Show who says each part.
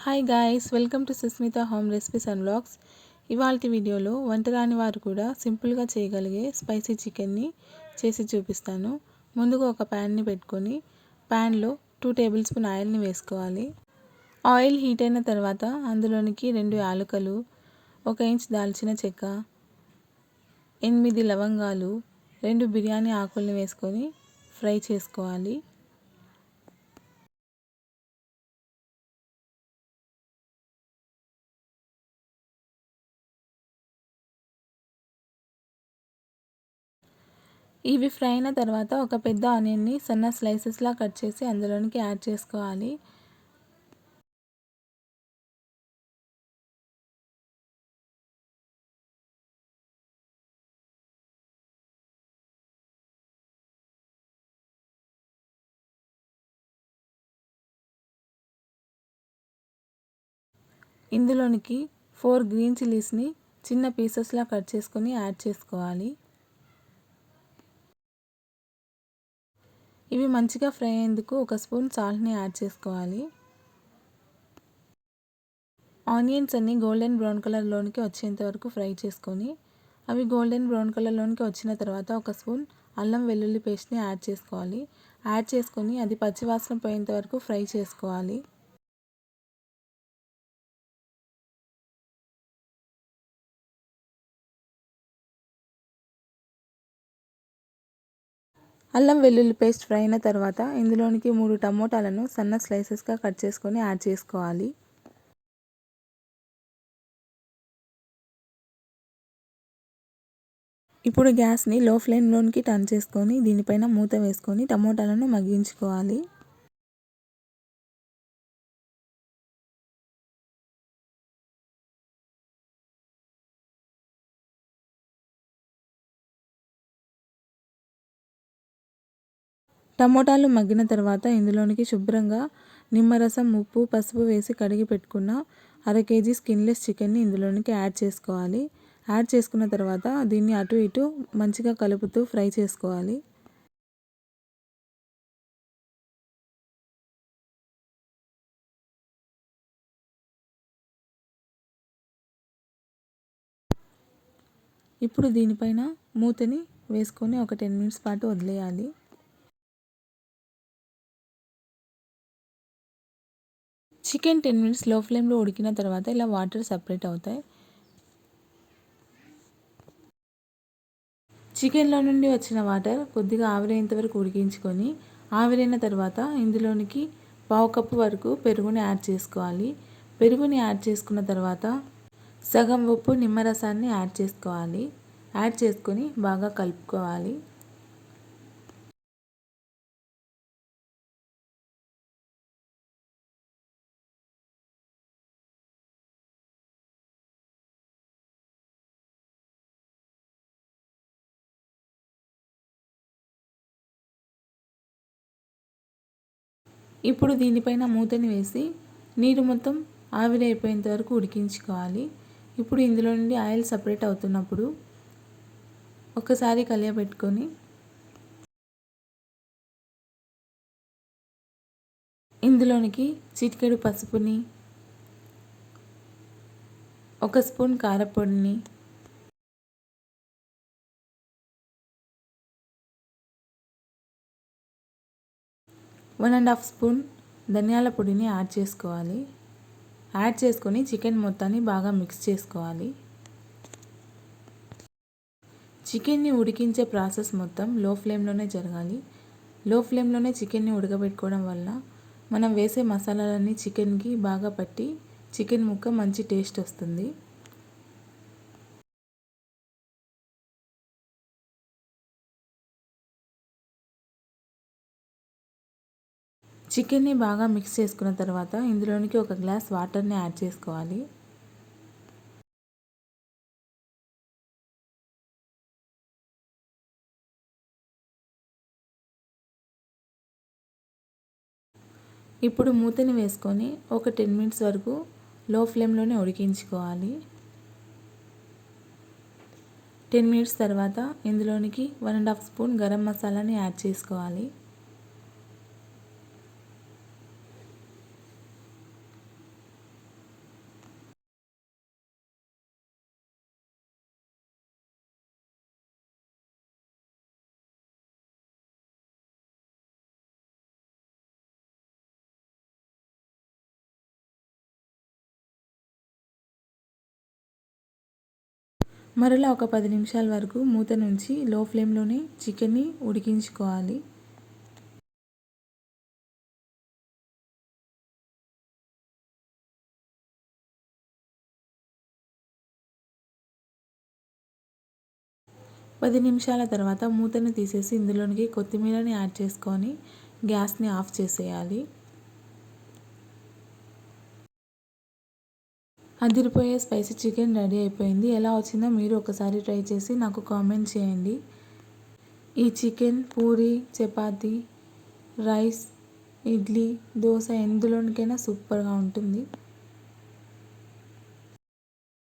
Speaker 1: Hi guys, welcome to Susmita home recipes and vlogs. ఇవాల్టి వీడియోలో వంట రాని వారు కూడా సింపుల్గా చేయగలిగే స్పైసీ చికెన్ని చేసి చూపిస్తాను. ముందుగా ఒక ప్యాన్ని పెట్టుకొని ప్యాన్లో 2 టేబుల్ స్పూన్ ఆయిల్ని వేసుకోవాలి. ఆయిల్ హీట్ అయిన తర్వాత అందులోనికి 2 యాలకులు, 1 ఇంచ్ దాల్చిన చెక్క, 8 లవంగాలు, 2 బిర్యానీ ఆకుల్ని వేసుకొని ఫ్రై చేసుకోవాలి. ఇవి ఫ్రై అయిన తర్వాత ఒక పెద్ద ఆనియన్ని సన్న స్లైసెస్లా కట్ చేసి అందులోనికి యాడ్ చేసుకోవాలి. ఇందులోనికి 4 గ్రీన్ చిల్లీస్ని చిన్న పీసెస్లా కట్ చేసుకొని యాడ్ చేసుకోవాలి. ఇవి మంచిగా ఫ్రై అయ్యేందుకు 1 స్పూన్ సాల్ట్ని యాడ్ చేసుకోవాలి. ఆనియన్స్ అన్ని గోల్డెన్ బ్రౌన్ కలర్లోనికి వచ్చేంత వరకు ఫ్రై చేసుకొని అవి గోల్డెన్ బ్రౌన్ కలర్లోనికి వచ్చిన తర్వాత 1 స్పూన్ అల్లం వెల్లుల్లి పేస్ట్ని యాడ్ చేసుకోవాలి. యాడ్ చేసుకొని అది పచ్చివాసన పోయేంత వరకు ఫ్రై చేసుకోవాలి. అల్లం వెల్లుల్లి పేస్ట్ ఫ్రై అయిన తర్వాత ఇందులోనికి 3 టమోటాలను సన్న స్లైసెస్గా కట్ చేసుకొని యాడ్ చేసుకోవాలి. ఇప్పుడు గ్యాస్ని లో ఫ్లేమ్లోనికి టర్న్ చేసుకొని దీనిపైన మూత వేసుకొని టమోటాలను మగ్గించుకోవాలి. టమోటాలు మగ్గిన తర్వాత ఇందులోనికి శుభ్రంగా నిమ్మరసం, ఉప్పు, పసుపు వేసి కడిగి పెట్టుకున్న 1/2 కేజీ స్కిన్లెస్ చికెన్ని ఇందులోనికి యాడ్ చేసుకోవాలి. యాడ్ చేసుకున్న తర్వాత దీన్ని అటు ఇటు మంచిగా కలుపుతూ ఫ్రై చేసుకోవాలి. ఇప్పుడు దీనిపైన మూతని వేసుకొని ఒక 10 మినిట్స్ పాటు వదిలేయాలి. చికెన్ 10 మినిట్స్ లో ఫ్లేమ్లో ఉడికిన తర్వాత ఇలా వాటర్ సపరేట్ అవుతాయి. చికెన్లో నుండి వచ్చిన వాటర్ కొద్దిగా ఆవిరేంత వరకు ఉడికించుకొని ఆవిరైన తర్వాత ఇందులోనికి 1/2 కప్పు వరకు పెరుగుని యాడ్ చేసుకోవాలి. పెరుగుని యాడ్ చేసుకున్న తర్వాత సగం ఉప్పు, నిమ్మరసాన్ని యాడ్ చేసుకోవాలి. యాడ్ చేసుకొని బాగా కలుపుకోవాలి. ఇప్పుడు దీనిపైన మూతని వేసి నీరు మొత్తం ఆవిరైపోయేంత వరకు ఉడికించుకోవాలి. ఇప్పుడు ఇందులో నుండి ఆయిల్ సపరేట్ అవుతున్నప్పుడు ఒకసారి కలియబెట్టుకొని ఇందులోనికి చిటికెడు పసుపుని, 1 స్పూన్ కారపొడిని, 1½ స్పూన్ ధనియాల పొడిని యాడ్ చేసుకోవాలి. యాడ్ చేసుకొని చికెన్ మొత్తాన్ని బాగా మిక్స్ చేసుకోవాలి. చికెన్ని ఉడికించే ప్రాసెస్ మొత్తం లో ఫ్లేమ్లోనే జరగాలి. లో ఫ్లేమ్లోనే చికెన్ని ఉడకబెట్టుకోవడం వల్ల మనం వేసే మసాలాలన్నీ చికెన్కి బాగా పట్టి చికెన్ ముక్క మంచి టేస్ట్ వస్తుంది. చికెన్ని బాగా మిక్స్ చేసుకున్న తర్వాత ఇందులోనికి 1 గ్లాస్ వాటర్ని యాడ్ చేసుకోవాలి. ఇప్పుడు మూతని వేసుకొని ఒక 10 మినిట్స్ వరకు లో ఫ్లేమ్లోనే ఉడికించుకోవాలి. 10 మినిట్స్ తర్వాత ఇందులోనికి 1½ స్పూన్ గరం మసాలాని యాడ్ చేసుకోవాలి. మరలా ఒక 10 నిమిషాల వరకు మూత నుంచి లో ఫ్లేమ్లోనే చికెన్ని ఉడికించుకోవాలి. పది నిమిషాల తర్వాత మూతను తీసేసి ఇందులోనికి కొత్తిమీరని యాడ్ చేసుకొని గ్యాస్ని ఆఫ్ చేసేయాలి. అదిరిపోయే స్పైసీ చికెన్ రెడీ అయిపోయింది. ఎలా వచ్చిందో మీరు ఒకసారి ట్రై చేసి నాకు కామెంట్ చేయండి. ఈ చికెన్ పూరి, చపాతీ, రైస్, ఇడ్లీ, దోశ ఎందులోనికైనా సూపర్గా ఉంటుంది.